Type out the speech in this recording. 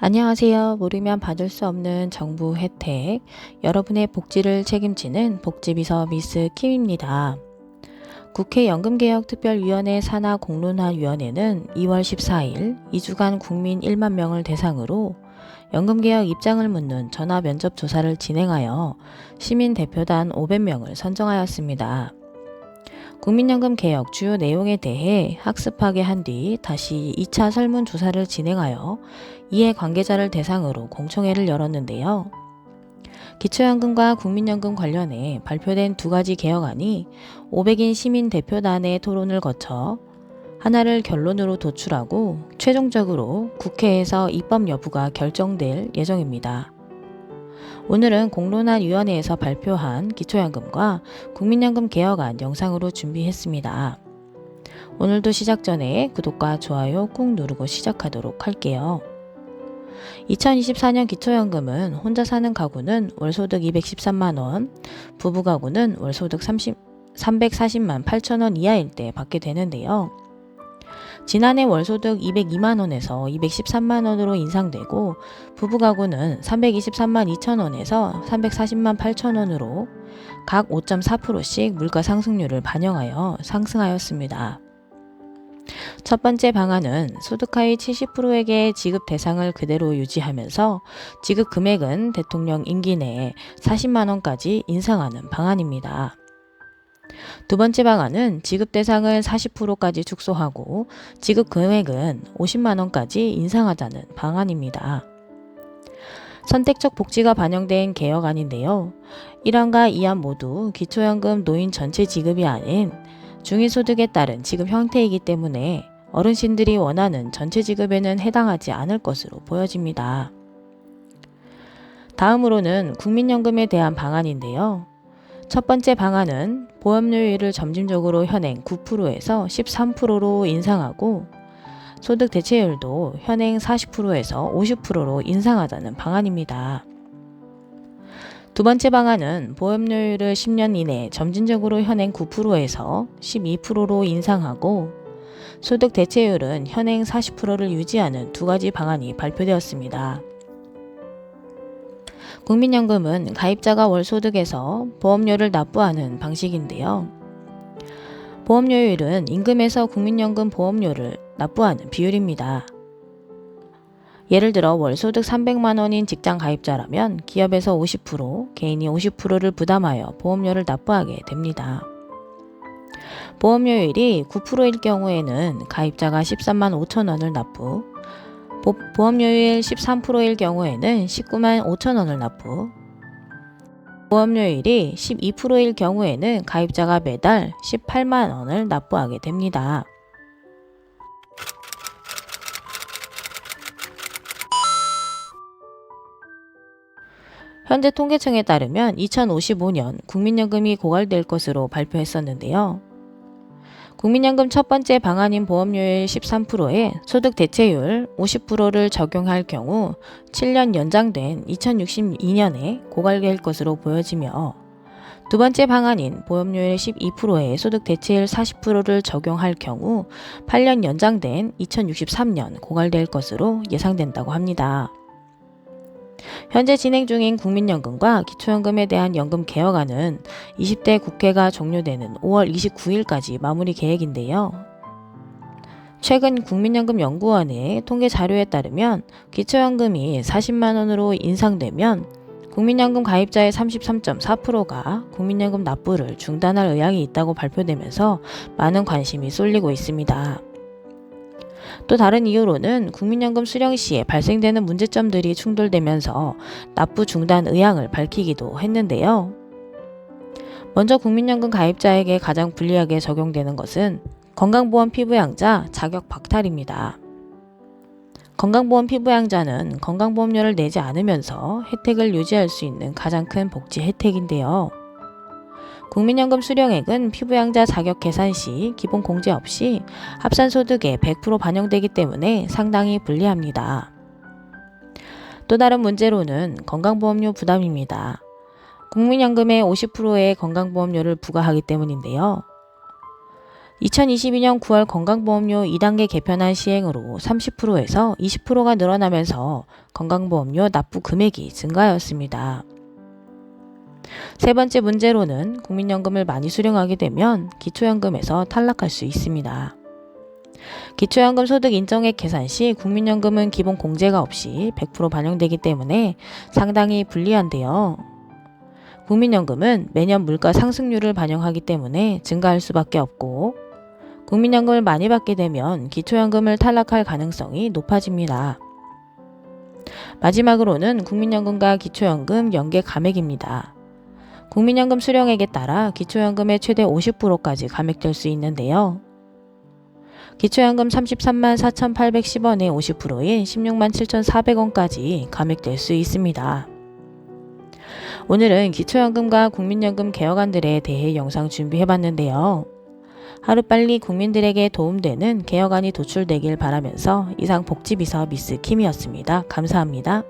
안녕하세요. 모르면 받을 수 없는 정부 혜택, 여러분의 복지를 책임지는 복지비서 미스 킴입니다. 국회 연금개혁특별위원회 산하 공론화위원회는 2월 14일 2주간 국민 1만 명을 대상으로 연금개혁 입장을 묻는 전화 면접 조사를 진행하여 시민대표단 500명을 선정하였습니다. 국민연금 개혁 주요 내용에 대해 학습하게 한 뒤 다시 2차 설문조사를 진행하여 이해 관계자를 대상으로 공청회를 열었는데요. 기초연금과 국민연금 관련해 발표된 두 가지 개혁안이 500인 시민대표단의 토론을 거쳐 하나를 결론으로 도출하고 최종적으로 국회에서 입법 여부가 결정될 예정입니다. 오늘은 공론화위원회에서 발표한 기초연금과 국민연금 개혁안 영상으로 준비했습니다. 오늘도 시작 전에 구독과 좋아요 꾹 누르고 시작하도록 할게요. 2024년 기초연금은 혼자 사는 가구는 월소득 213만원, 부부 가구는 월소득 340만 8천원 이하일 때 받게 되는데요. 지난해 월소득 202만원에서 213만원으로 인상되고 부부 가구는 323만 2천원에서 340만 8천원으로 각 5.4%씩 물가 상승률을 반영하여 상승하였습니다. 첫 번째 방안은 소득 하위 70%에게 지급 대상을 그대로 유지하면서 지급 금액은 대통령 임기 내에 40만원까지 인상하는 방안입니다. 두 번째 방안은 지급 대상을 40%까지 축소하고 지급 금액은 50만원까지 인상하자는 방안입니다. 선택적 복지가 반영된 개혁안인데요. 1안과 2안 모두 기초연금 노인 전체 지급이 아닌 중위소득에 따른 지급 형태이기 때문에 어르신들이 원하는 전체 지급에는 해당하지 않을 것으로 보여집니다. 다음으로는 국민연금에 대한 방안인데요. 첫 번째 방안은 보험료율을 점진적으로 현행 9%에서 13%로 인상하고 소득 대체율도 현행 40%에서 50%로 인상하자는 방안입니다. 두 번째 방안은 보험료율을 10년 이내 점진적으로 현행 9%에서 12%로 인상하고 소득 대체율은 현행 40%를 유지하는 두 가지 방안이 발표되었습니다. 국민연금은 가입자가 월소득에서 보험료를 납부하는 방식인데요. 보험료율은 임금에서 국민연금 보험료를 납부하는 비율입니다. 예를 들어 월소득 300만원인 직장 가입자라면 기업에서 50%, 개인이 50%를 부담하여 보험료를 납부하게 됩니다. 보험료율이 9%일 경우에는 가입자가 13만 5천원을 납부, 보험료율 13%일 경우에는 19만 5천원을 납부, 보험료율이 12%일 경우에는 가입자가 매달 18만원을 납부하게 됩니다. 현재 통계청에 따르면 2055년 국민연금이 고갈될 것으로 발표했었는데요. 국민연금 첫 번째 방안인 보험료율 13%에 소득 대체율 50%를 적용할 경우 7년 연장된 2062년에 고갈될 것으로 보여지며 두 번째 방안인 보험료율 12%에 소득 대체율 40%를 적용할 경우 8년 연장된 2063년 고갈될 것으로 예상된다고 합니다. 현재 진행 중인 국민연금과 기초연금에 대한 연금 개혁안은 20대 국회가 종료되는 5월 29일까지 마무리 계획인데요. 최근 국민연금연구원의 통계 자료에 따르면 기초연금이 40만원으로 인상되면 국민연금 가입자의 33.4%가 국민연금 납부를 중단할 의향이 있다고 발표되면서 많은 관심이 쏠리고 있습니다. 또 다른 이유로는 국민연금 수령 시에 발생되는 문제점들이 충돌되면서 납부 중단 의향을 밝히기도 했는데요. 먼저 국민연금 가입자에게 가장 불리하게 적용되는 것은 건강보험 피부양자 자격 박탈입니다. 건강보험 피부양자는 건강보험료를 내지 않으면서 혜택을 유지할 수 있는 가장 큰 복지 혜택인데요. 국민연금 수령액은 피부양자 자격 계산 시 기본 공제 없이 합산소득에 100% 반영되기 때문에 상당히 불리합니다. 또 다른 문제로는 건강보험료 부담입니다. 국민연금의 50%의 건강보험료를 부과하기 때문인데요. 2022년 9월 건강보험료 2단계 개편안 시행으로 30%에서 20%가 늘어나면서 건강보험료 납부 금액이 증가하였습니다. 세 번째 문제로는 국민연금을 많이 수령하게 되면 기초연금에서 탈락할 수 있습니다. 기초연금 소득 인정액 계산 시 국민연금은 기본 공제가 없이 100% 반영되기 때문에 상당히 불리한데요. 국민연금은 매년 물가 상승률을 반영하기 때문에 증가할 수밖에 없고, 국민연금을 많이 받게 되면 기초연금을 탈락할 가능성이 높아집니다. 마지막으로는 국민연금과 기초연금 연계 감액입니다. 국민연금 수령액에 따라 기초연금의 최대 50%까지 감액될 수 있는데요. 기초연금 33만 4,810원의 50%인 16만 7,400원까지 감액될 수 있습니다. 오늘은 기초연금과 국민연금 개혁안들에 대해 영상 준비해봤는데요. 하루빨리 국민들에게 도움되는 개혁안이 도출되길 바라면서 이상 복지비서 미스 킴이었습니다. 감사합니다.